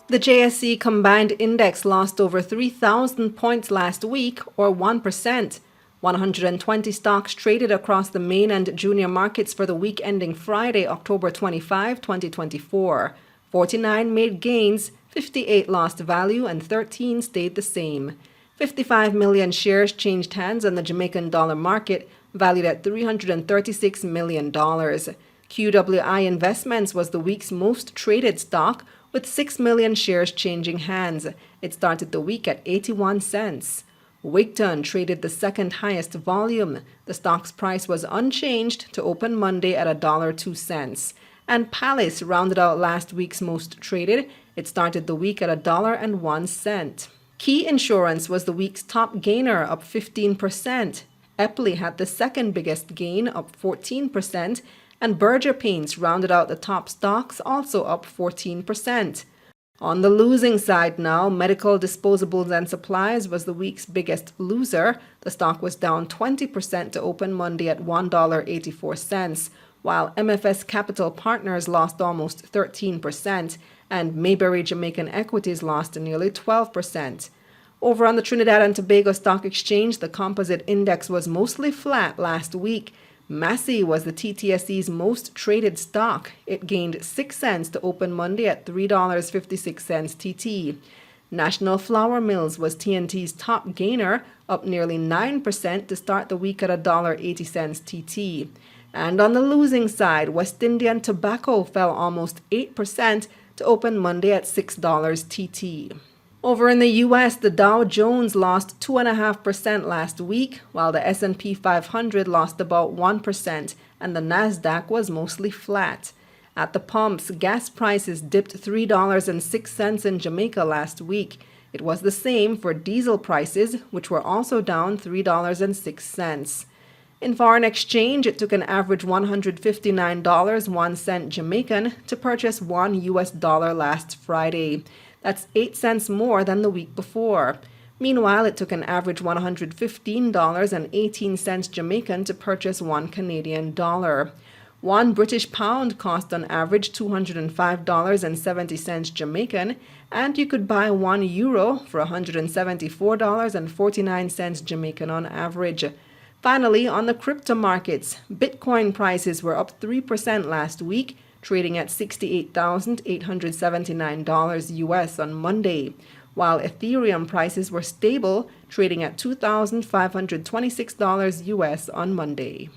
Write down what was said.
The JSE combined index lost over 3,000 points last week, or 1%. 120 stocks traded across the main and junior markets for the week ending Friday, October 25, 2024. 49 made gains, 58 lost value, and 13 stayed the same. 55 million shares changed hands on the Jamaican dollar market, valued at $336 million. QWI Investments was the week's most traded stock, with 6 million shares changing hands. It started the week at 81 cents. Wigton traded the second highest volume. The stock's price was unchanged to open Monday at $1.02. And Palace rounded out last week's most traded. It started the week at $1.01. Key Insurance was the week's top gainer, up 15%. Epley had the second biggest gain, up 14%. And Berger Paints rounded out the top stocks, also up 14%. On the losing side now, Medical Disposables and Supplies was the week's biggest loser. The stock was down 20% to open Monday at $1.84, while MFS Capital Partners lost almost 13%, and Mayberry Jamaican Equities lost nearly 12%. Over on the Trinidad and Tobago Stock Exchange, the composite index was mostly flat last week. Massey was the TTSE's most traded stock. It gained 6 cents to open Monday at $3.56 TT. National Flour Mills was TNT's top gainer, up nearly 9% to start the week at $1.80 TT. And on the losing side, West Indian Tobacco fell almost 8% to open Monday at $6 TT. Over in the U.S., the Dow Jones lost 2.5% last week, while the S&P 500 lost about 1%, and the Nasdaq was mostly flat. At the pumps, gas prices dipped $3.06 in Jamaica last week. It was the same for diesel prices, which were also down $3.06. In foreign exchange, it took an average $159.01 Jamaican to purchase $1 US last Friday. That's 8 cents more than the week before. Meanwhile, it took an average $115.18 Jamaican to purchase $1 Canadian. 1 British pound cost on average $205.70 Jamaican, and you could buy €1 for $174.49 Jamaican on average. Finally, on the crypto markets, Bitcoin prices were up 3% last week, trading at $68,879 US on Monday, while Ethereum prices were stable, trading at $2,526 US on Monday.